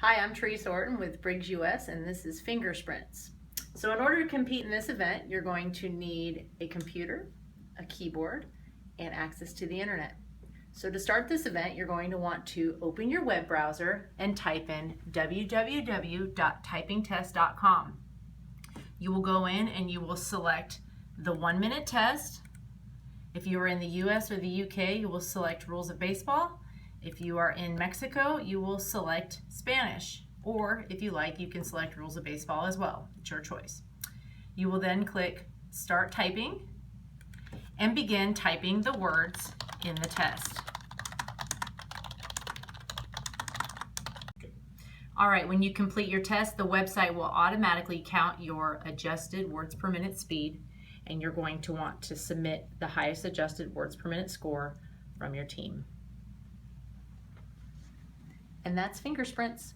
Hi, I'm Teresa Orton with Briggs US, and this is Finger Sprints. So in order to compete in this event, you're going to need a computer, a keyboard, and access to the internet. So to start this event, you're going to want to open your web browser and type in www.typingtest.com. You will go in and you will select the 1-minute test. If you are in the US or the UK, you will select rules of baseball. If you are in Mexico, you will select Spanish, or if you like, you can select rules of baseball as well. It's your choice. You will then click Start Typing and begin typing the words in the test. All right, when you complete your test, the website will automatically count your adjusted words per minute speed, and you're going to want to submit the highest adjusted words per minute score from your team. And that's Finger Sprints.